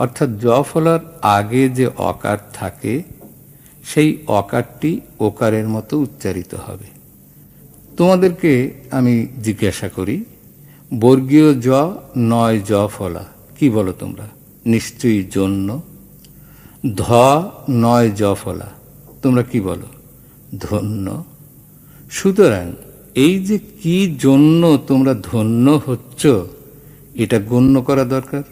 অর্থাৎ জ ফলার আগে যে অকার থাকে সেই অকারটি ওকারের মতো উচ্চারিত হবে। তোমাদেরকে আমি জিজ্ঞাসা করি, বর্গীয় জ নয় জ ফলা, কি বলো তোমরা? নিশ্চয়ই জন্য। ধ নয় জ ফলা, তোমরা কি বলো? ধন্য। সুতরাং এই যে কি জন্য তোমরা ধন্য হচ্ছ, এটা গণ্য করা দরকার।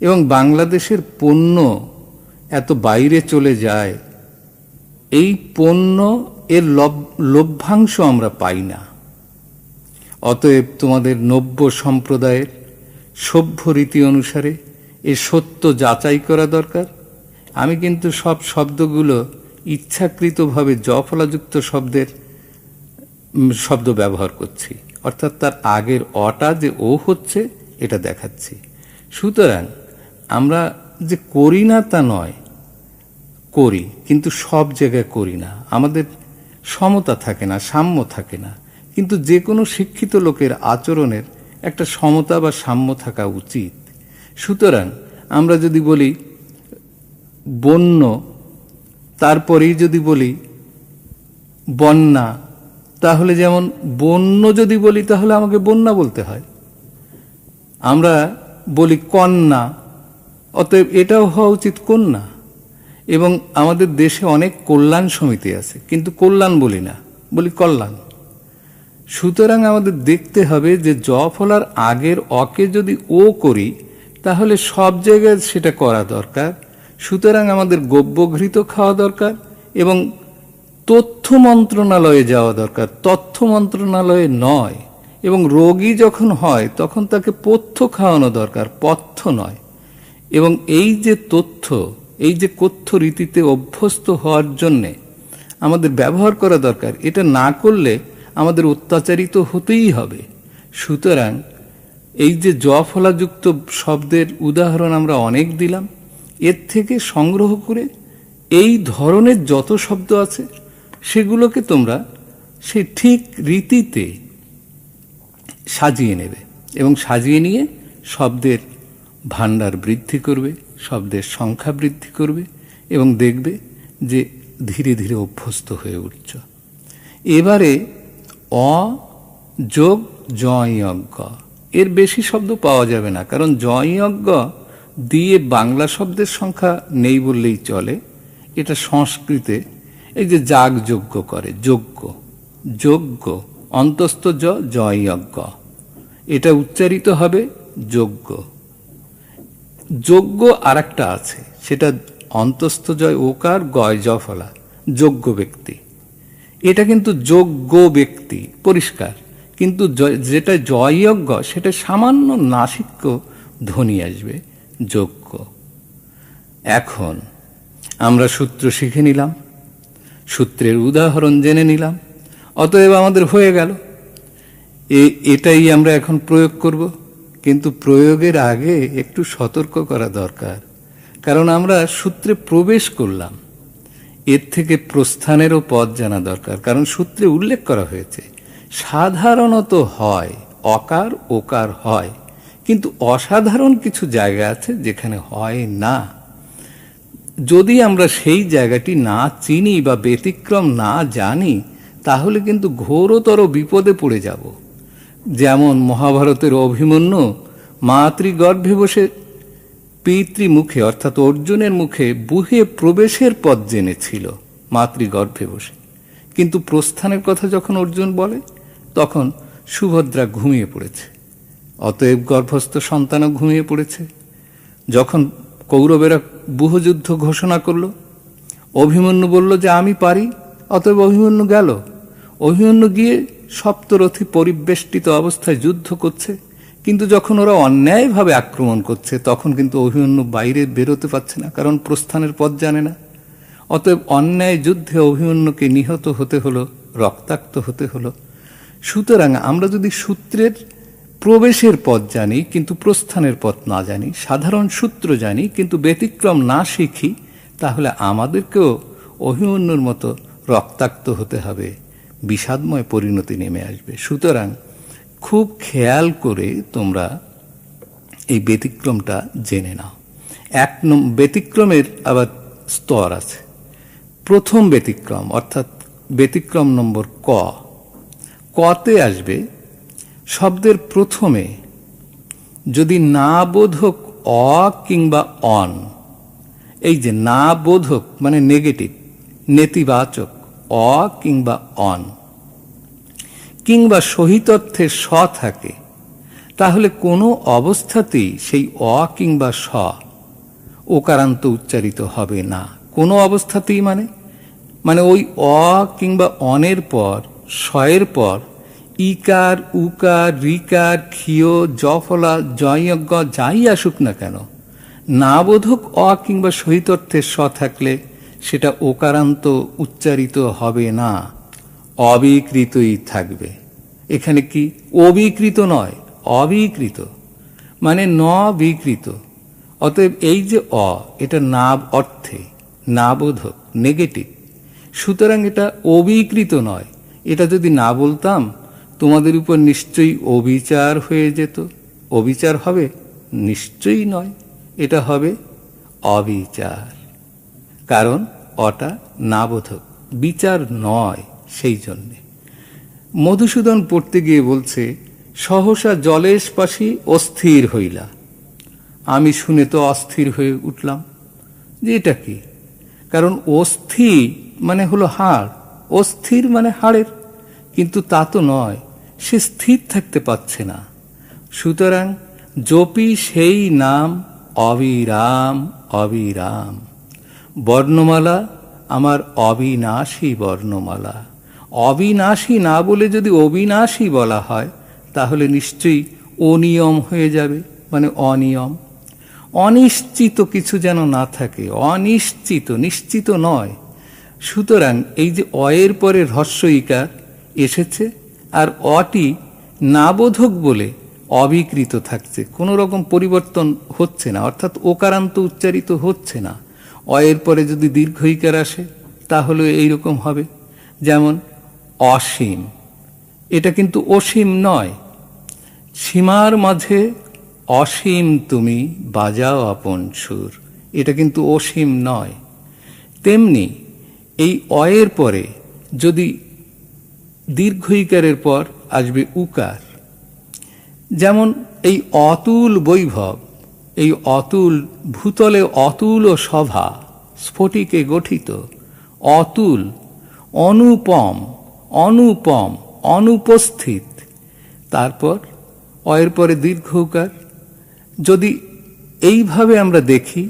এবং বাংলাদেশের পণ্য এত বাইরে চলে যায়, এই পণ্য এর লভ্যাংশ আমরা পাই না। অতএব তোমাদের নব্য সম্প্রদায়ের সভ্য রীতি অনুসারে এ সত্য যাচাই করা দরকার। আমি কিন্তু সব শব্দগুলো ইচ্ছাকৃতভাবে জফলাযুক্ত শব্দ ব্যবহার করছি, অর্থাৎ তার আগের অটা যে ও হচ্ছে এটা দেখাচ্ছি। সুতরাং আমরা যে করি না তা নয়, করি, কিন্তু সব জায়গায় করি না। আমাদের সমতা থাকে না, সাম্য থাকে না। কিন্তু যে কোনো শিক্ষিত লোকের আচরণের একটা সমতা বা সাম্য থাকা উচিত। সুতরাং আমরা যদি বলি বন্য, তারপরেই যদি বলি বন্যা, তাহলে যেমন বন্য যদি বলি তাহলে আমাকে বন্যা বলতে হয়। আমরা বলি কন্যা, অতএব এটাও হওয়া উচিত কন্যা। এবং আমাদের দেশে অনেক কল্যাণ সমিতি আছে, কিন্তু কল্যাণ বলি না, বলি কল্যাণ। সুতরাং আমাদের দেখতে হবে যে জ ফলার আগের অকে যদি ও করি তাহলে সব জায়গায় সেটা করা দরকার। সুতরাং আমাদের গব্যঘৃত খাওয়া দরকার এবং তথ্য মন্ত্রণালয়ে যাওয়া দরকার, তথ্য মন্ত্রণালয়ে নয়। এবং রোগী যখন হয় তখন তাকে পথ্য খাওয়ানো দরকার, পথ্য নয়। এবং এই যে তথ্য, এই যে কথ্য রীতিতে অভ্যস্ত হওয়ার জন্যে আমাদের ব্যবহার করা দরকার। এটা না করলে আমাদের অত্যাচারিত হতেই হবে। সুতরাং এই যে জ ফলাযুক্ত শব্দের উদাহরণ আমরা অনেক দিলাম, এর থেকে সংগ্রহ করে এই ধরনের যত শব্দ আছে সেগুলোকে তোমরা সেই ঠিক রীতিতে সাজিয়ে নেবে এবং সাজিয়ে নিয়ে শব্দের ভাণ্ডার বৃদ্ধি করবে, শব্দের সংখ্যা বৃদ্ধি করবে এবং দেখবে যে ধীরে ধীরে অভ্যস্ত হয়ে উঠছ। এবারে অ যোগ জয়জ্ঞ, এর বেশি শব্দ পাওয়া যাবে না, কারণ জয়জ্ঞ দিয়ে বাংলা শব্দের সংখ্যা নেই বললেই চলে। এটা সংস্কৃতে এই যে যাগযজ্ঞ করে, যজ্ঞ, যজ্ঞ অন্তস্থ জয়জ্ঞ, এটা উচ্চারিত হবে যজ্ঞ। যজ্ঞ আর একটা আছে, সেটা অন্তস্থ জয় ওকার গয় জ ফলা, যোগ্য ব্যক্তি। এটা কিন্তু যোগ্য ব্যক্তি পরিষ্কার, কিন্তু যেটা জয়জ্ঞ সেটা সামান্য নাসিক্য ধ্বনি আসবে, যোগ্য। এখন আমরা সূত্র শিখে নিলাম, সূত্রের উদাহরণ জেনে নিলাম, অতএব আমাদের হয়ে গেল। এটাই আমরা এখন প্রয়োগ করব। কিন্তু প্রয়োগের আগে একটু সতর্ক করা দরকার, কারণ আমরা সূত্রে প্রবেশ করলাম, এর থেকে প্রস্থানেরও পথ জানা দরকার। কারণ সূত্রে উল্লেখ করা হয়েছে সাধারণত হয়, অকার ওকার হয়, কিন্তু অসাধারণ কিছু জায়গা আছে যেখানে হয় না। যদি আমরা সেই জায়গাটি না চিনি বা ব্যতিক্রম না জানি তাহলে কিন্তু ঘোরতর বিপদে পড়ে যাব। যেমন মহাভারতের অভিমন্যু মাতৃগর্ভে বসে পিতৃমুখে অর্থাৎ অর্জুনের মুখে বুহে প্রবেশের পথ জেনেছিল মাতৃগর্ভে বসে, কিন্তু প্রস্থানের কথা যখন অর্জুন বলে তখন সুভদ্রা ঘুমিয়ে পড়েছে, অতএব গর্ভস্থ সন্তানও ঘুমিয়ে পড়েছে। যখন কৌরবেরা বুহযুদ্ধ ঘোষণা করল, অভিমন্যু বলল যে আমি পারি, অতএব অভিমন্যু গেল। অভিমন্যু গিয়ে সপ্তরথী পরিবেষ্টিত অবস্থায় যুদ্ধ করছে, কিন্তু যখন ওরা অন্যায়ভাবে আক্রমণ করছে তখন কিন্তু অভিমন্যু বাইরে বেরোতে পারছে না, কারণ প্রস্থানের পথ জানে না। অতএব অন্যায় যুদ্ধে অভিমন্যুকে নিহত হতে হলো, রক্তাক্ত হতে হলো। সুতরাং আমরা যদি সূত্রের প্রবেশের পথ জানি কিন্তু প্রস্থানের পথ না জানি, সাধারণ সূত্র জানি কিন্তু ব্যতিক্রম না শিখি, তাহলে আমাদেরকেও অভিমন্যুর মতো রক্তাক্ত হতে হবে, বিষাদময় পরিণতি নেমে আসবে। সুতরাং খুব খেয়াল করে তোমরা এই ব্যতিক্রমটা জেনে নাও। ব্যতিক্রমের আবার স্তর আছে। প্রথম ব্যতিক্রম অর্থাৎ ব্যতিক্রম নম্বর কতে আসবে শব্দের প্রথমে যদি না বোধক অ কিংবা অন, এই যে না বোধক মানে নেগেটিভ, নেতিবাচক অ কিংবা অন কিংবা সহিতর্থে স থাকে, তাহলে কোনো অবস্থাতেই সেই অ কিংবা স ওকারান্ত উচ্চারিত হবে না। কোনো অবস্থাতেই মানে ওই অ কিংবা অনের পর শয়ের পর ইকার উকার রিকার ক্ষিয় জফলা জয়জ্ঞ যাই আসুক না কেন, না বোধক অ কিংবা সহিতর্থের স থাকলে সেটা ওকারান্ত উচ্চারিত হবে না, অবিকৃতই থাকবে। এখানে কি অবিকৃত নয়, অবিকৃত মানে ন বিকৃত। অতএব এই যে অ, এটা না অর্থে না বোধক নেগেটিভ, সুতরাং এটা অবিকৃত নয়। এটা যদি না বলতাম তোমাদের উপর নিশ্চয়ই অবিচার হয়ে যেত। অবিচার হবে? নিশ্চয়ই নয়, এটা হবে অবিচার, কারণ অটা না বোধক, বিচার নয়। সেই জন্যে মধুসূদন পড়তে গিয়ে বলছে, সহসা জলেশপাশী অস্থির হইলা। আমি শুনে তো অস্থির হয়ে উঠলাম যে এটা কি, কারণ অস্থি মানে হলো হাড়, অস্থির মানে হাড়ের, কিন্তু তা তো নয়, সে স্থির থাকতে পারছে না। সুতরাং জপি সেই নাম অবিরাম অবিরাম। বর্ণমালা আমার অবিনাশী বর্ণমালা। অবিনাশী না বলে যদি অবিনাশী বলা হয় তাহলে নিশ্চয়ই অনিয়ম হয়ে যাবে, মানে অনিয়ম। অনিশ্চিত কিছু যেন না থাকে, অনিশ্চিত, নিশ্চিত নয়। সুতরাং এই যে অয়ের পরে হ্রস্ব ইকার এসেছে আর অটি নাবোধক বলে অবিকৃত থাকছে, কোনো রকম পরিবর্তন হচ্ছে না, অর্থাৎ ওকারান্ত উচ্চারিত হচ্ছে না। অয়ের পরে যদি দীর্ঘ ইকার আসে তাহলে এইরকম হবে, যেমন অসীম, এটা কিন্তু অসীম নয়। সীমার মাঝে অসীম তুমি বাজাও আপন সুর, এটা কিন্তু অসীম নয়। তেমনি এই অয়ের পরে যদি দীর্ঘ ইকারের পর আসবে উকার, যেমন এই অতুল বৈভব, এই অতুল ভূতলে অতুল ও সভা, স্ফটিকে গঠিত অতুল, অনুপম, অনুপম, অনুপস্থিত, তারপর অয়ের পরে দীর্ঘ উকার। যদি এইভাবে আমরা দেখি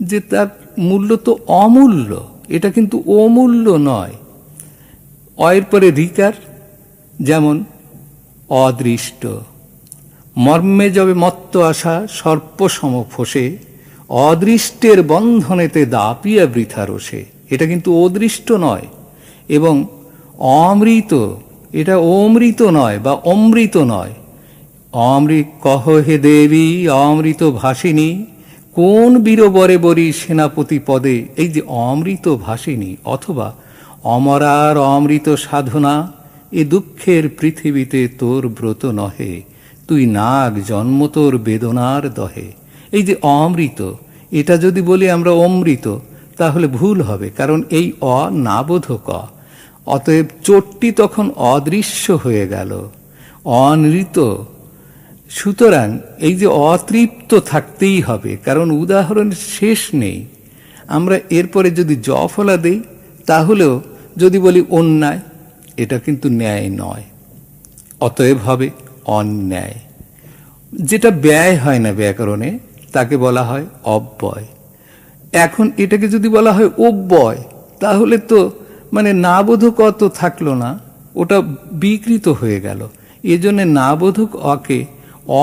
যে তার মূল্য তো অমূল্য, এটা কিন্তু অমূল্য নয়। অয়ের পরে রিকার, যেমন অদৃষ্ট, মর্মে যবে মত্ত আসা সর্পসম ফোসে, অদৃষ্টের বন্ধনেতে দাপিয়া বৃথা রসে, এটা কিন্তু অদৃষ্ট নয়। এবং অমৃত, এটা অমৃত নয় বা অমৃত নয়। অমৃত কহ হে দেবী অমৃত ভাসিনী, কোন বীরবরে বরি সেনাপতি পদে, এই যে অমৃত ভাসিনী, অথবা অমরার অমৃত সাধনা, এ দুঃখের পৃথিবীতে তোর ব্রত নহে, তুই নাগ জন্ম তোর বেদনার দহে। এই যে অমৃত, এটা যদি বলি আমরা অমৃত তাহলে ভুল হবে, কারণ এই অনাবোধক। অতএব চোটটি তখন অদৃশ্য হয়ে গেল, অনৃত। সুতরাং এই যে অতৃপ্ত থাকতেই হবে, কারণ উদাহরণের শেষ নেই। আমরা এরপরে যদি জ ফলা দেই তাহলেও যদি বলি অন্যায়, এটা কিন্তু ন্যায় নয়, অতএব হবে অন্যায়। যেটা ব্যয় হয় না ব্যাকরণে তাকে বলা হয় অব্যয়। এখন এটাকে যদি বলা হয় অব্যয় তাহলে তো মানে নাবোধক অ তো থাকলো না, ওটা বিকৃত হয়ে গেল। এজন্য নাবোধক অকে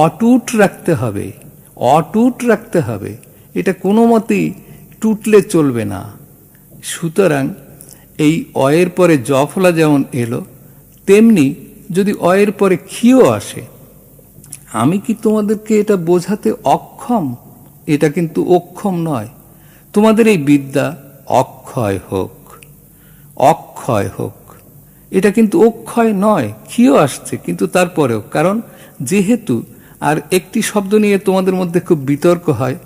অটুট রাখতে হবে, অটুট রাখতে হবে, এটা কোনো মতেই টুটলে চলবে না। সুতরাং এই অয়ের পরে জ ফলা যেমন এলো, তেমনি যদি অয়ের পরে ক্ষীয় আসে, আমি কি তোমাদেরকে এটা বোঝাতে অক্ষম? এটা কিন্তু অক্ষম নয়। তোমাদের এই বিদ্যা অক্ষয় হোক, অক্ষয় হোক, এটা কিন্তু অক্ষয় নয়। ক্ষীয় আসছে কিন্তু তারপরেও, কারণ যেহেতু আর একটি শব্দ নিয়ে তোমাদের মধ্যে খুব বিতর্ক হয়,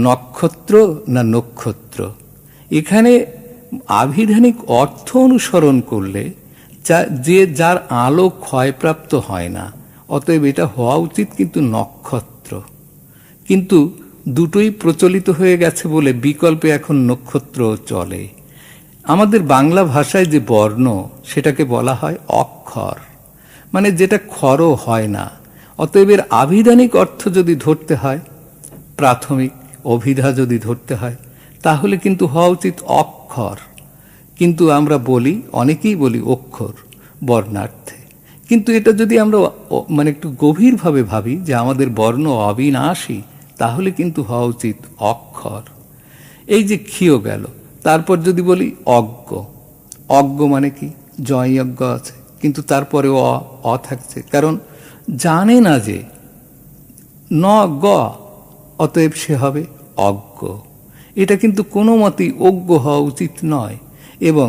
নক্ষত্র না নক্ষত্র। এখানে আভিধানিক অর্থ অনুসরণ করলে যার আলো ক্ষয়প্রাপ্ত হয় না, অতএব এটা হওয়া উচিত কিন্তু নক্ষত্র। কিন্তু দুটোই প্রচলিত হয়ে গেছে বলে বিকল্পে এখন নক্ষত্র চলে। আমাদের বাংলা ভাষায় যে বর্ণ সেটাকে বলা হয় অক্ষর, মানে যেটা ক্ষর হয় না। অতএব এর আভিধানিক অর্থ যদি ধরতে হয়, প্রাথমিক অভিধা যদি ধরতে হয়, তাহলে কিন্তু হওয়া উচিত অক্ষর। কিন্তু আমরা বলি, অনেকেই বলি অক্ষর বর্ণার্থে। কিন্তু এটা যদি আমরা মানে একটু গভীরভাবে ভাবি যে আমাদের বর্ণ অবিনাশী, তাহলে কিন্তু হওয়া উচিত অক্ষর। এই যে ক্ষীয় গেল, তারপর যদি বলি অজ্ঞ। অজ্ঞ মানে কি? জয়জ্ঞ আছে, কিন্তু তারপরে অ থাকছে, কারণ জানে না যে ন গ, অতএব সে হবে অজ্ঞ। এটা কিন্তু কোনো মতেই অজ্ঞ হওয়া উচিত নয়। এবং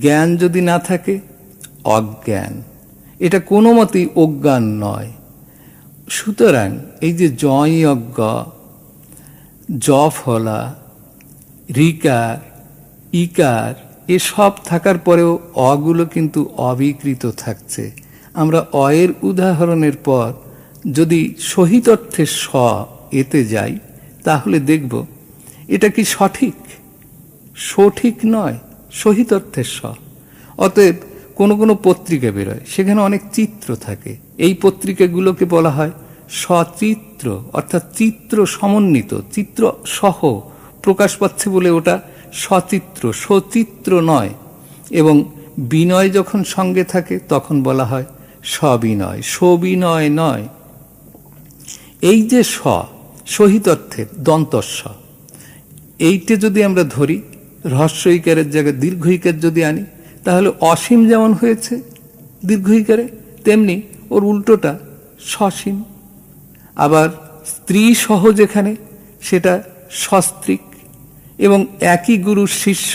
জ্ঞান যদি না থাকে, অজ্ঞান, এটা কোনো মতেই অজ্ঞান নয়। সুতরাং এই যে জয়জ্ঞ, জফলা, ঋকার, ইকার এসব থাকার পরেও অগুলো কিন্তু অবিকৃত থাকছে। আমরা অয়ের উদাহরণের পর যদি সহিত অর্থে স এতে যাই, তাহলে দেখব এটা কি সঠিক? সঠিক নয়, সহিত অর্থের স। অতএব কোনো কোনো পত্রিকা বেরোয়, সেখানে অনেক চিত্র থাকে। এই পত্রিকাগুলোকে বলা হয় সচিত্র, অর্থাৎ চিত্র সমন্বিত, চিত্র সহ প্রকাশ পাচ্ছে বলে ওটা সচিত্র, সচিত্র নয়। এবং বিনয় যখন সঙ্গে থাকে তখন বলা হয় সবিনয়, সবিনয় নয়। এই যে সহিত অর্থের দন্তস্ব, এইটা যদি আমরা ধরি, হ্রস্ব ইকারের জায়গায় দীর্ঘ ইকার যদি আনি, তাহলে অসীম যেমন হয়েছে দীর্ঘ ইকারে, তেমনি ওর উল্টোটা সসীম। আবার স্ত্রী সহ যেখানে, সেটা সস্ত্রীক। এবং একই গুরুর শিষ্য,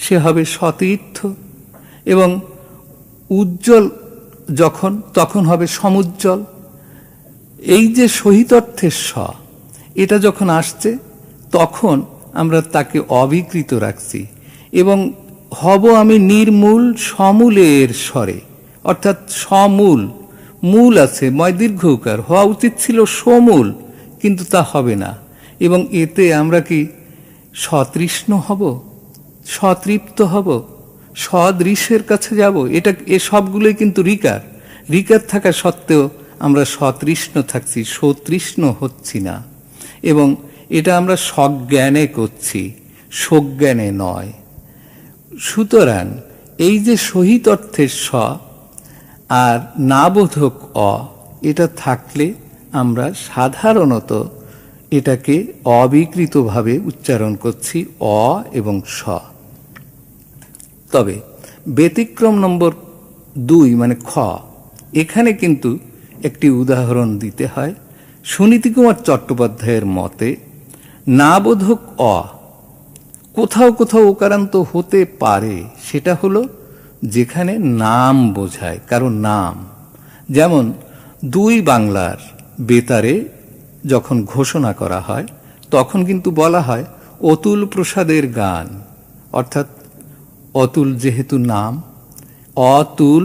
সে হবে সতীর্থ। এবং উজ্জ্বল যখন, তখন হবে সমুজ্জ্বল। এই যে সহিত অর্থের স, এটা যখন আসছে তখন আমরা তাকে অবিকৃত রাখছি। এবং হব আমি নির্মূল সমূলের স্বরে, অর্থাৎ সমূল, মূল আছে ময় দীর্ঘ উকার, হওয়া উচিত ছিল সমূল, কিন্তু তা হবে না। এবং এতে আমরা কি সতৃষ্ণ হব, সতৃপ্ত হব, সদৃশের কাছে যাব? এটা সবগুলোই কিন্তু ঋকার। ঋকার থাকা সত্ত্বেও আমরা সতৃষ্ণ থাকছি, সতৃষ্ণ হচ্ছি না। এবং এটা আমরা সজ্ঞানে করছি, সজ্ঞানে নয়। সুতরাং এই যে সহিত অর্থের স আর নাবোধক অ, এটা থাকলে আমরা সাধারণত এটাকে অবিকৃতভাবে উচ্চারণ করছি, অ এবং স। তবে ব্যতিক্রম নম্বর 2 মানে খ, এখানে কিন্তু একটি উদাহরণ দিতে হয়। সুনীতিকুমার চট্টোপাধ্যায়ের মতে নাবোধক অ কোথাও কোথাও ওকারান্ত হতে পারে, সেটা হলো যেখানে নাম বোঝায়, কারো নাম। যেমন 2 বাংলার বেতারে যখন ঘোষণা করা হয়, তখন কিন্তু বলা হয় অতুল প্রসাদের গান, অর্থাৎ অতুল যেহেতু নাম, অতুল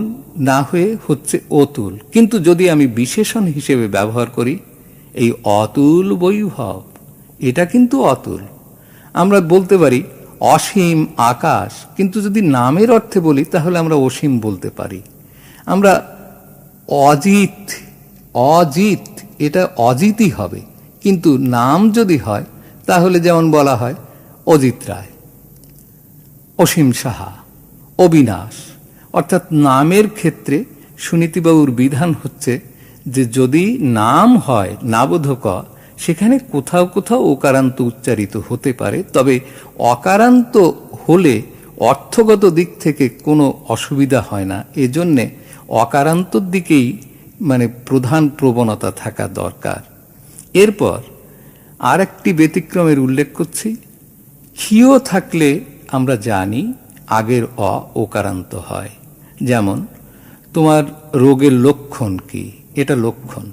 না হয়ে হচ্ছে অতুল। কিন্তু যদি আমি বিশেষণ হিসেবে ব্যবহার করি, এই অতুল বৈভব, এটা কিন্তু অতুল। আমরা বলতে পারি অসীম আকাশ, কিন্তু যদি নামের অর্থে বলি তাহলে আমরা অসীম বলতে পারি। আমরা অজিত, অজিত, এটা অজিতই হবে, কিন্তু নাম যদি হয় তাহলে যেমন বলা হয় অজিত রায়, অসীম সাহা, অবিনাশ। অর্থাৎ নামের ক্ষেত্রে সুনীতিবাবুর বিধান হচ্ছে যে যদি নাম হয় নাবোধক, সেখানে কোথাও কোথাও ওকারান্ত উচ্চারিত হতে পারে, তবে অকারান্ত হলে অর্থগত দিক থেকে কোনো অসুবিধা হয় না। এজন্যে অকারান্তর দিকেই মানে প্রধান প্রবণতা থাকা দরকার। এরপর আর একটি ব্যতিক্রমের উল্লেখ করছি। ক্ষীয় থাকলে আমরা জানি আগের অ ওকারান্ত হয়। যেমন তোমার রোগের লক্ষণ কি, এটা লক্ষণ।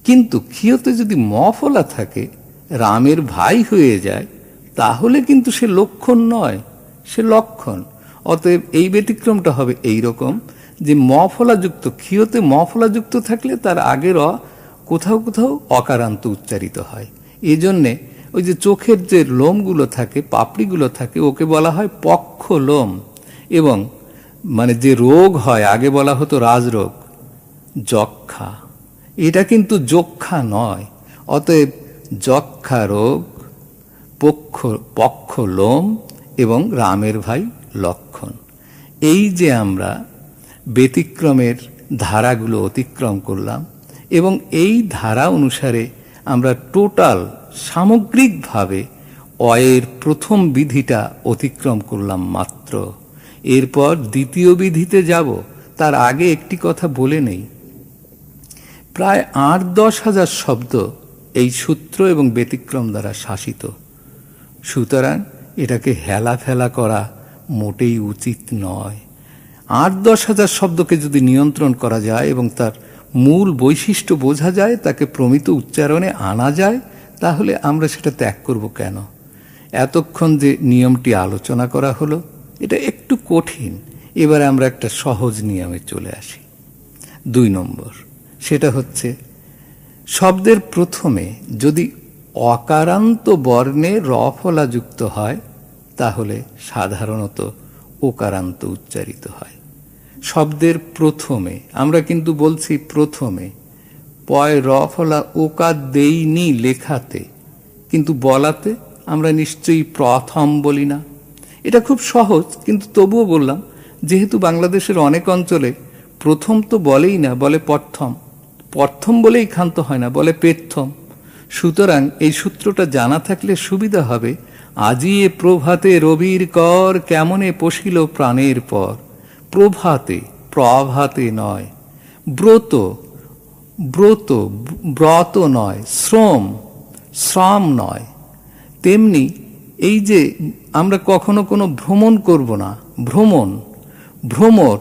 কিন্তু ক্ষীয়তে যদি ম ফলা থাকে, রামের ভাই হয়ে যায়, তাহলে কিন্তু সে লক্ষণ নয়, সে লক্ষণ। অতএব এই ব্যতিক্রমটা হবে এই রকম যে মফলাযুক্ত, ক্ষীয়তে মফলাযুক্ত থাকলে তার আগের কোথাও কোথাও অকারান্ত উচ্চারিত হয়। এই জন্যে ওই যে চোখের যে লোমগুলো থাকে, পাপড়িগুলো থাকে, ওকে বলা হয় পক্ষ লোম। এবং মানে যে রোগ হয়, আগে বলা হতো রাজরোগ, যক্ষা, এটা কিন্তু যক্ষা নয়। অতএব যক্ষা রোগ, পক্ষ লোম এবং রামের ভাই লক্ষণ। এই যে আমরা ব্যতিক্রমের ধারাগুলো অতিক্রম করলাম, এবং এই ধারা অনুসারে আমরা টোটাল সামগ্রিকভাবে অয়ের প্রথম বিধিটা অতিক্রম করলাম মাত্র। এরপর দ্বিতীয় বিধিতে যাব, তার আগে একটি কথা বলে নেই। প্রায় ৮-১০ হাজার শব্দ এই সূত্র এবং ব্যতিক্রম দ্বারা শাসিত। সুতরাং এটাকে হেলাফেলা করা মোটেই উচিত নয়। ৮-১০ হাজার শব্দকে যদি নিয়ন্ত্রণ করা যায় এবং তার মূল বৈশিষ্ট্য বোঝা যায়, তাকে প্রমিত উচ্চারণে আনা যায়, তাহলে আমরা সেটা ত্যাগ করব কেন? এতক্ষণ যে নিয়মটি আলোচনা করা হলো, এটা একটু কঠিন। এবারে আমরা একটা সহজ নিয়মে চলে আসি। ২ নম্বর, সেটা হচ্ছে শব্দের প্রথমে যদি অকারান্ত বর্ণে রফলা যুক্ত হয়, তাহলে সাধারণত ওকারান্ত উচ্চারিত হয়। শব্দের প্রথমে, আমরা কিন্তু বলছি প্রথমে, পয় রফলা ওকার দেইনি লেখাতে, কিন্তু বলাতে আমরা নিশ্চয়ই প্রথম বলি না। এটা খুব সহজ, কিন্তু তবুও বললাম, যেহেতু বাংলাদেশের অনেক অঞ্চলে প্রথম তো বলেই না, বলে প্রথম। প্রথম বলেই ক্ষান্ত হয় না, বলে পেথম। সুতরাং এই সূত্রটা জানা থাকলে সুবিধা হবে। আজি এ প্রভাতে রবির কর, কেমনে পশিল প্রাণের পর। প্রভাতে, প্রভাতে নয়। ব্রত, ব্রত, ব্রত নয়। শ্রম, শ্রম নয়। তেমনি এই যে আমরা কখনো কোনো ভ্রমণ করব না, ভ্রমণ, ভ্রমর,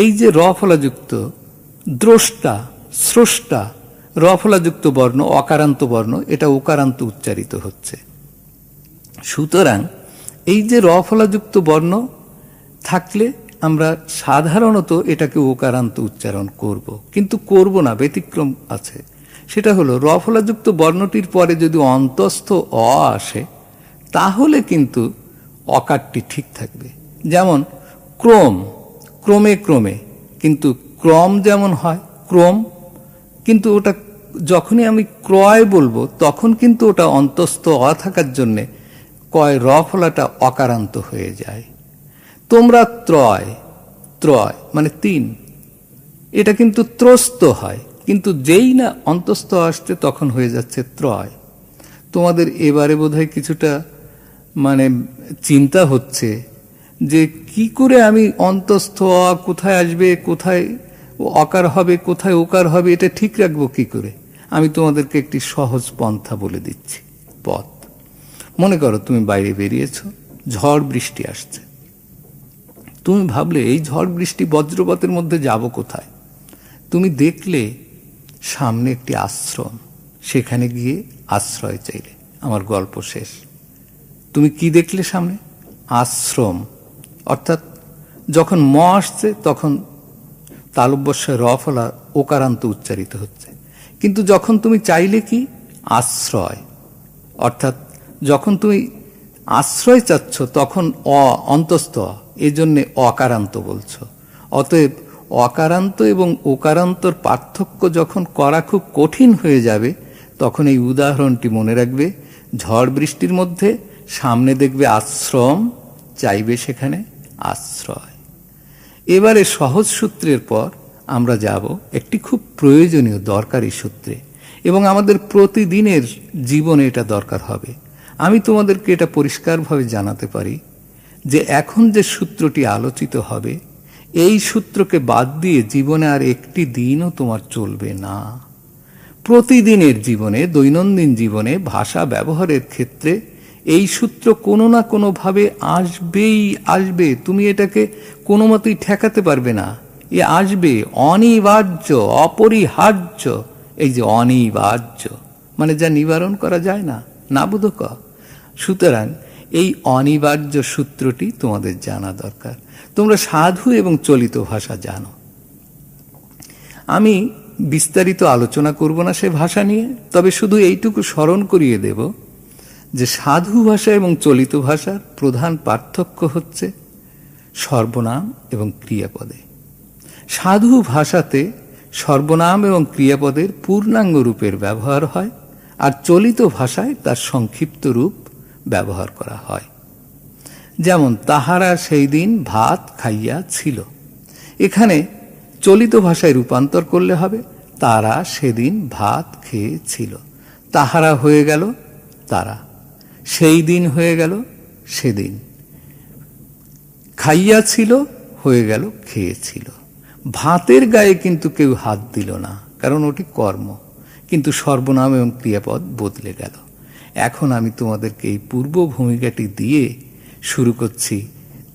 এই যে রফলাযুক্ত, দ্রষ্টা, স্রষ্টা, রফলাযুক্ত বর্ণ, অকারান্ত বর্ণ, এটা ওকারান্ত উচ্চারিত হচ্ছে। সুতরাং এই যে রফলাযুক্ত বর্ণ থাকলে আমরা সাধারণত এটাকে ওকারান্ত উচ্চারণ করব, কিন্তু করব না, ব্যতিক্রম আছে। সেটা হলো রফলাযুক্ত বর্ণটির পরে যদি অন্তস্থ অ আসে, তাহলে কিন্তু অকারটি ঠিক থাকবে। যেমন ক্রম, ক্রমে ক্রমে, কিন্তু ক্রম যেমন হয় ক্রম, কিন্তু ওটা যখনই আমি ক্রয় বলবো, তখন কিন্তু ওটা অন্তস্থ অ থাকার জন্যে কয় রফলাটা অকারান্ত হয়ে যায়। তোমরা ত্রয়, ত্রয় মানে ৩, এটা কিন্তু ত্রস্ত হয়, কিন্তু যেই না অন্তস্থ আসছে তখন হয়ে যাচ্ছে ত্রয়। তোমাদের এবারে বোধহয় কিছুটা মানে চিন্তা হচ্ছে যে কি করে আমি অন্তস্থ অ কোথায় আসবে, কোথায় অকার হবে, কোথায় ওকার হবে, এটা ঠিক রাখবো কি করে? আমি তোমাদেরকে একটি সহজ পন্থা বলে দিচ্ছি, পথ। মনে করো তুমি বাইরে বেরিয়েছ, ঝড় বৃষ্টি আসছে। তুমি ভাবলে এই ঝড় বৃষ্টি বজ্রপাতের মধ্যে যাব কোথায়? তুমি দেখলে সামনে একটি আশ্রম, সেখানে গিয়ে আশ্রয় চাইলে। আমার গল্প শেষ। তুমি কি দেখলে সামনে? আশ্রম। অর্থাৎ যখন ম আসছে তখন তালব্যস্বয় রফলা ওকারান্ত উচ্চারিত হচ্ছে। কিন্তু যখন তুমি চাইলে কি? আশ্রয়। অর্থাৎ যখন তুমি আশ্রয় চাচ্ছ তখন অন্তস্থ, এই জন্যে অকারান্ত বলছো। অতএব অকারান্ত এবং ওকারান্তর পার্থক্য যখন করা খুব কঠিন হয়ে যাবে, তখন এই উদাহরণটি মনে রাখবে। ঝড় বৃষ্টির মধ্যে সামনে দেখবে আশ্রম, চাইবে সেখানে আশ্রয়। এবারে সহজ সূত্রের পর আমরা যাব একটি খুব প্রয়োজনীয় দরকারি সূত্রে, এবং আমাদের প্রতিদিনের জীবনে এটা দরকার হবে। আমি তোমাদেরকে এটা পরিষ্কারভাবে জানাতে পারি যে এখন যে সূত্রটি আলোচিত হবে, এই সূত্রকে বাদ দিয়ে জীবনে আর একটি দিনও তোমার চলবে না। প্রতিদিনের জীবনে, দৈনন্দিন জীবনে ভাষা ব্যবহারের ক্ষেত্রে এই সূত্র কোনো না কোনোভাবে আসবেই আসবে। তুমি এটাকে কোনো মতেই ঠেকাতে পারবে না। এ আসবে, অনিবার্য, অপরিহার্য। এই যে অনিবার্য মানে যা নিবারণ করা যায় না, নাবুদো ক। সুতরাং এই অনিবার্য সূত্রটি তোমাদের জানা দরকার। তোমরা সাধু এবং চলিত ভাষা জানো, আমি বিস্তারিত আলোচনা করব না সে ভাষা নিয়ে, তবে শুধু এইটুকু স্মরণ করিয়ে দেব যে সাধু ভাষা এবং চলিত ভাষার প্রধান পার্থক্য হচ্ছে সর্বনাম এবং ক্রিয়াপদে। সাধু ভাষাতে সর্বনাম এবং ক্রিয়াপদের পূর্ণাঙ্গ রূপের ব্যবহার হয়, আর চলিত ভাষায় তার সংক্ষিপ্ত রূপ ব্যবহার করা হয়। যেমন তাহারা সেই দিন ভাত খাইয়া ছিল, এখানে চলিত ভাষায় রূপান্তর করলে হবে তারা সেদিন ভাত খেয়েছিল। তাহারা হয়ে গেল তারা, সেই দিন হয়ে গেল সেদিন, খাইয়া ছিল হয়ে গেল খেয়েছিল। ভাতের গায়ে কিন্তু কেউ হাত দিল না, কারণ ওটি কর্ম, কিন্তু সর্বনাম এবং ক্রিয়াপদ বদলে গেল। এখন আমি তোমাদেরকে এই পূর্ব ভূমিকাটি দিয়ে শুরু করছি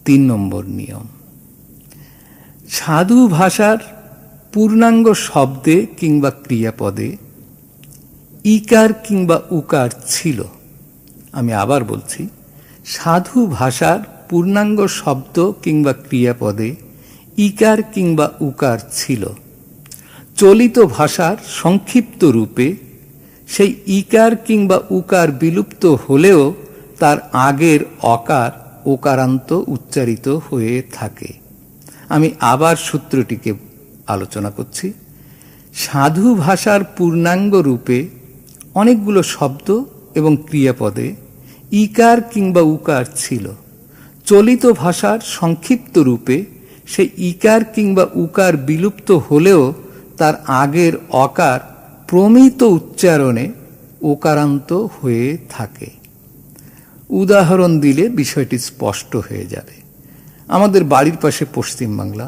3 নম্বর নিয়ম। সাধু ভাষার পূর্ণাঙ্গ শব্দে কিংবা ক্রিয়াপদে ইকার কিংবা উকার ছিল। আমি আবার বলছি, সাধু ভাষার পূর্ণাঙ্গ শব্দ কিংবা ক্রিয়াপদে ইকার কিংবা উকার ছিল। চলিত ভাষার সংক্ষিপ্ত রূপে সেই ইকার কিংবা উকার বিলুপ্ত হলেও তার আগের অকার ওকারান্ত উচ্চারিত হয়ে থাকে। আমি আবার সূত্রটিকে আলোচনা করছি। সাধু ভাষার পূর্ণাঙ্গ রূপে অনেকগুলো শব্দ এবং ক্রিয়াপদে ইকার কিংবা উকার ছিল। চলিত ভাষার সংক্ষিপ্ত রূপে সেই ইকার কিংবা উকার বিলুপ্ত হলেও তার আগের অকার প্রমিত উচ্চারণে ওকারান্ত হয়ে থাকে। উদাহরণ দিলে বিষয়টি স্পষ্ট হয়ে যাবে। আমাদের বাড়ির পাশে পশ্চিমবাংলা,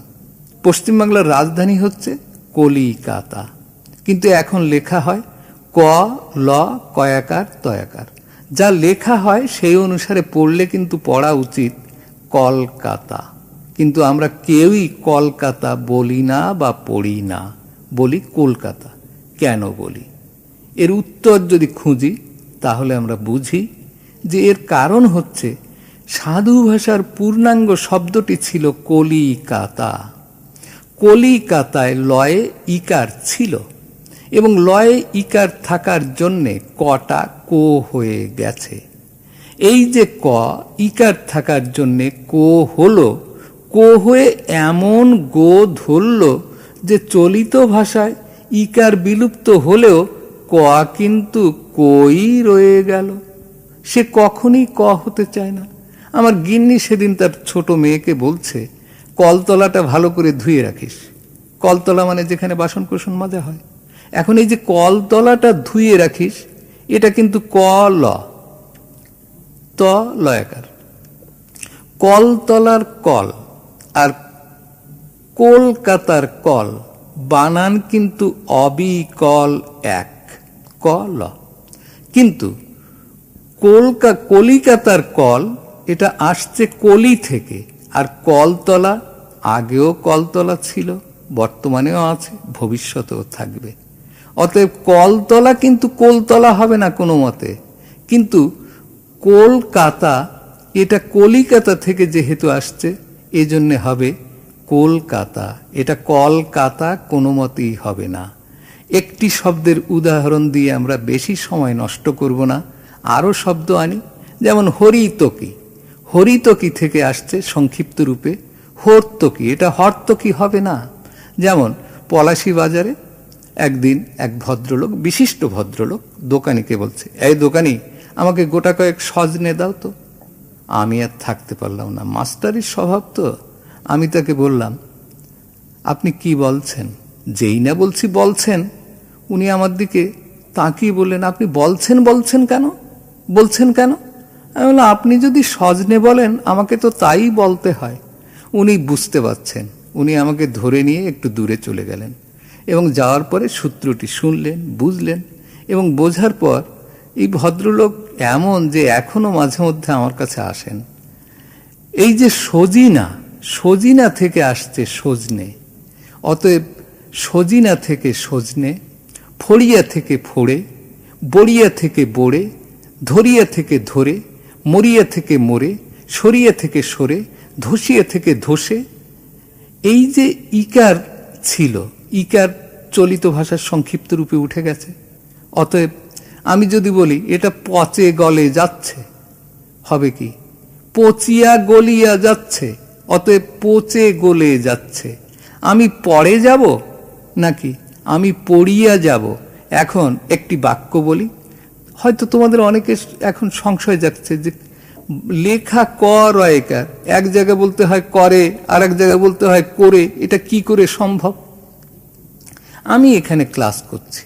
পশ্চিমবাংলার রাজধানী হচ্ছে কলিকাতা, কিন্তু এখন লেখা হয় ক ল কয়াকার তয়াকার। যা লেখা হয় সেই অনুসারে পড়লে কিন্তু পড়া উচিত কলকাতা, কিন্তু আমরা কেউই কলকাতা বলি না বা পড়ি না, বলি কলকাতা। কেন বলি? এর উত্তর যদি খুঁজি তাহলে আমরা বুঝি যে এর কারণ হচ্ছে সাধু ভাষার পূর্ণাঙ্গ শব্দটি ছিল কলিকাতা। কলিকাতায় লয়ে ইকার ছিল এবং লয়ে ইকার থাকার জন্যে কটা কো হয়ে গেছে। এই যে ক ইকার থাকার জন্যে কো হলো, কো হয়ে এমন গো ধরল যে চলিত ভাষায় ইকার বিলুপ্ত হলেও ক কিন্তু কই রয়ে গেল। সে কখনই ক হতে চায় না। আমার গিন্নি সেদিন তার ছোট মেয়েকে বলছে, কলতলাটা ভালো করে ধুয়ে রাখিস। কলতলা মানে যেখানে বাসন কোসন মাজা হয়। এখন এই যে কলতলাটা ধুয়ে রাখিস, এটা কিন্তু ক ল, ত লয়াকার। কলতলার কল আর কলকাতার কল বানান কিন্তু অবিকল এক, ক ল। কিন্তু কলিকাতার কল এটা আসছে কলি থেকে, আর কলতলা আগেও কলতলা ছিল, বর্তমানেও আছে, ভবিষ্যতেও থাকবে। অতএব কলতলা কিন্তু কোলতলা হবে না কোনো মতে। কিন্তু কলকাতা এটা কলিকাতা থেকে যেহেতু আসছে, এজন্য হবে কলকাতা। এটা কলকাতা কোনো মতেই হবে না। একটি শব্দের উদাহরণ দিয়ে আমরা বেশি সময় নষ্ট করব না, আরও শব্দ আনি। যেমন হরিতকি, হরিতকি থেকে আসছে সংক্ষিপ্ত রূপে হর্তকি, এটা হর্তকি হবে না। যেমন পলাশী বাজারে একদিন এক ভদ্রলোক, বিশিষ্ট ভদ্রলোক, দোকানিকে বলছে, এই দোকানি, আমাকে গোটা কয়েক সজনে দাও তো। আমি আর থাকতে পারলাম না, মাস্টারির স্বভাব তো। আমি তাকে বললাম, আপনি কি বলছেন? যেই না বলছি বলছেন, উনি আমার দিকে তাকিয়ে বললেন, আপনি বলছেন কেন? বলছেন কেন? আমি বললাম, আপনি যদি সজনে বলেন আমাকে তো তাই বলতে হয়। উনি বুঝতে পারছেন, উনি আমাকে ধরে নিয়ে একটু দূরে চলে গেলেন এবং যাওয়ার পরে সূত্রটি শুনলেন, বুঝলেন, এবং বোঝার পর এই ভদ্রলোক এমন যে এখনো মাঝে মধ্যে আমার কাছে আসেন। এই যে সজিনা, সজিনা থেকে আসছে সজনে, অতএব সজিনা থেকে সজনে, ফড়িয়া থেকে ফোড়ে, বড়িয়া থেকে বড়ে, ধরিয়া থেকে ধরে, মরিয়া থেকে মরে, সরিয়া থেকে সরে, ধসিয়া থেকে ধসে। এই যে ইকার ছিল, ইকার চলিত ভাষার সংক্ষিপ্ত রূপে উঠে গেছে। অতএব আমি যদি বলি এটা পচে গলে যাচ্ছে, হবে কি? পচিয়া গলিয়া যাচ্ছে, অতএব পচে গলে যাচ্ছে। আমি পড়ে যাব নাকি আমি পড়িয়া যাব? এখন একটি বাক্য বলি, হয়তো তোমাদের অনেকে এখন সংশয় যাচ্ছে যে লেখা ক রয়কার, এক জায়গায় বলতে হয় করে, আর এক জায়গায় বলতে হয় করে, এটা কি করে সম্ভব? আমি এখানে ক্লাস করছি,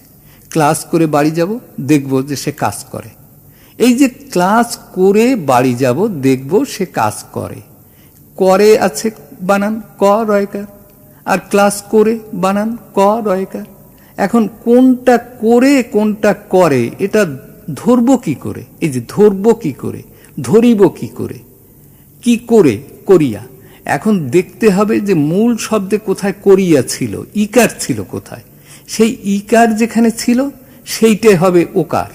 ক্লাস করে বাড়ি যাব, দেখব যে সে কাজ করে। এই যে ক্লাস করে বাড়ি যাব, দেখব সে কাজ করে, করে আছে বানান ক রয়কার, আর ক্লাস করে বানান ক রয়কার। এখন কোনটা করে কোনটা করে এটা ধরব কি করে? এই যে ধরব কি করে, ধরিব কি করে, কি করে? করিয়া। এখন দেখতে হবে যে মূল শব্দে কোথায় করিয়া ছিল, ইকার ছিল কোথায়। সেই ইকার যেখানে ছিল সেইটাই হবে ওকার।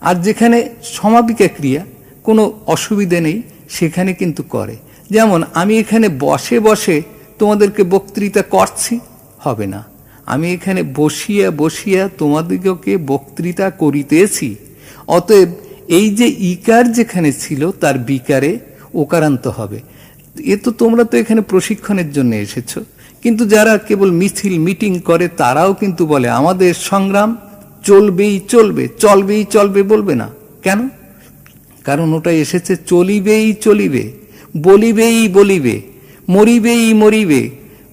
আর যেখানে সমাপিকা ক্রিয়া, কোনো অসুবিধে নেই, সেখানে কিন্তু করে। যেমন আমি এখানে বসে বসে তোমাদেরকে বক্তৃতা করছি, হবে না। আমি এখানে বসিয়া বসিয়া তোমাদিগকে বক্তৃতা করিতেছি। অতএব এই যে ইকার যেখানে ছিল তার বিকারে ওকারান্ত হবে। এ তো তোমরা তো এখানে প্রশিক্ষণের জন্য এসেছো, কিন্তু যারা কেবল মিছিল মিটিং করে তারাও কিন্তু বলে আমাদের সংগ্রাম চলবেই চলবে, চলবেই চলবে বলবে না কেন? কারণ ওটা এসেছে চলিবেই চলিবে, বলিবেই বলিবে, মরিবেই মরিবে।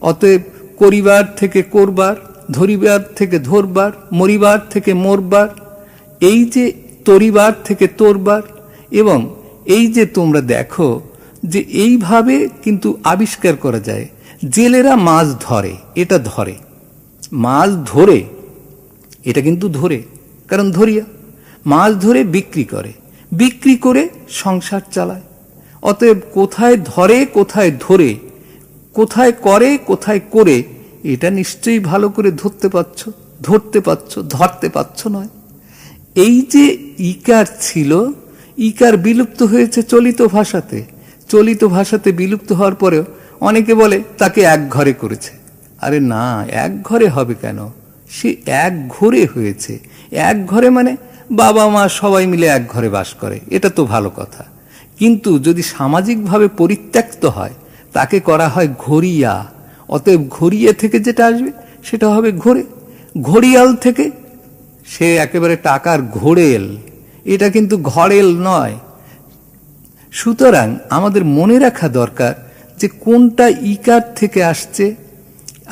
অতএব করিবার থেকে করবার, ধরিবার থেকে ধরবার, মরিবার থেকে মরবার, এই যে তরিবার থেকে তোরবার। এবং এই যে তোমরা দেখো যে এইভাবে কিন্তু আবিষ্কার করা যায়। জেলেরা মাছ ধরে, এটা ধরে, মাছ ধরে, এটা কিন্তু ধরে, কারণ ধরিয়া। মাছ ধরে বিক্রি করে, বিক্রি করে সংসার চালায়। অতএব কোথায় ধরে কোথায় ধরে, কোথায় করে কোথায় করে, এটা নিশ্চয়ই ভালো করে ধরতে পারছ, ধরতে পারছ, ধরতে পারছ নয়। এই যে ইকার ছিল, ইকার বিলুপ্ত হয়েছে চলিত ভাষাতে। চলিত ভাষাতে বিলুপ্ত হওয়ার পরেও অনেকে বলে তাকে এক ঘরে করেছে। আরে না, এক ঘরে হবে কেন? সে এক ঘরে হয়েছে। এক ঘরে মানে বাবা মা সবাই মিলে এক ঘরে বাস করে, এটা তো ভালো কথা। কিন্তু যদি সামাজিকভাবে পরিত্যক্ত হয় তাকে করা হয় ঘরিয়া। অতএব ঘরিয়া থেকে যেটা আসবে সেটা হবে ঘোরে। ঘড়িয়াল থেকে সে একেবারে টাকার ঘোড়েল, এটা কিন্তু ঘরেল নয়। সুতরাং আমাদের মনে রাখা দরকার যে কোনটা ইকার থেকে আসছে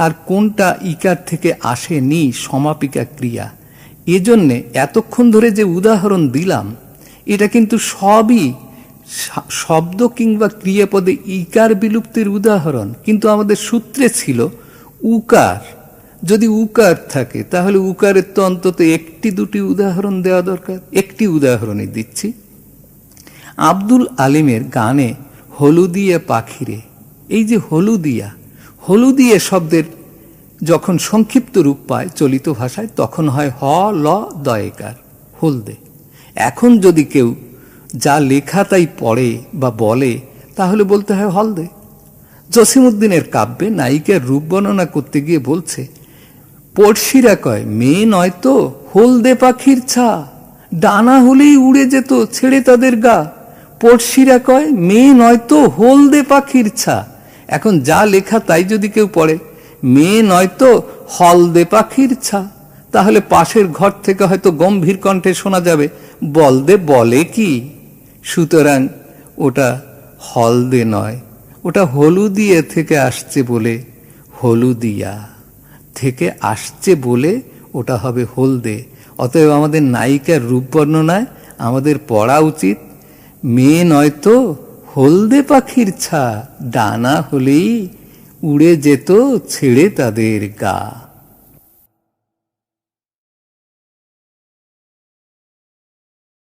আর কোনটা ইকার থেকে আসেনি, সমাপিকা ক্রিয়া। এজন্যে এতক্ষণ ধরে যে উদাহরণ দিলাম এটা কিন্তু সবই শব্দ কিংবা ক্রিয়াপদে ইকার বিলুপ্তির উদাহরণ। কিন্তু আমাদের সূত্রে ছিল উকার। যদি উকার থাকে তাহলে উকারের তো অন্তত একটি দুটি উদাহরণ দেওয়া দরকার। একটি উদাহরণই দিচ্ছি। আব্দুল আলিমের গানে হলুদিয়া পাখিরে, এই যে হলুদিয়া, হলুদিয়া শব্দের যখন সংক্ষিপ্ত রূপ পায় চলিত ভাষায় তখন হয় হ ল দয়েকার, হলদে। এখন যদি কেউ যা লেখা তাই পড়ে বা বলে তাহলে বলতে হয় হলদে। জসিমউদ্দিনের কাব্যে নায়িকার রূপ বর্ণনা করতে গিয়ে বলছে, পড়শিরা কয় মেয়ে নয় তো হলদে পাখির ছা, ডানা হলেই উড়ে যেত ছেড়ে তাদের গা। পড়শিরা কয় মেয়ে নয় তো হলদে পাখির ছা। এখন যা লেখা তাই যদি কেউ পড়ে, মেয়ে নয় তো হলদে পাখির ছা, তাহলে পাশের ঘর থেকে হয়তো গম্ভীর কণ্ঠে শোনা যাবে, বলদে বলে কি? সুতরাং ওটা হলদে নয়, ওটা হলুদিয়া থেকে আসছে বলে, হলুদিয়া থেকে আসছে বলে ওটা হবে হলদে। অতএব আমাদের নায়িকার রূপ বর্ণনায় আমাদের পড়া উচিত মেয়ে নয়তো হলদে পাখির ছা, ডানা হলেই উড়ে যেত ছেড়ে তাদের গা।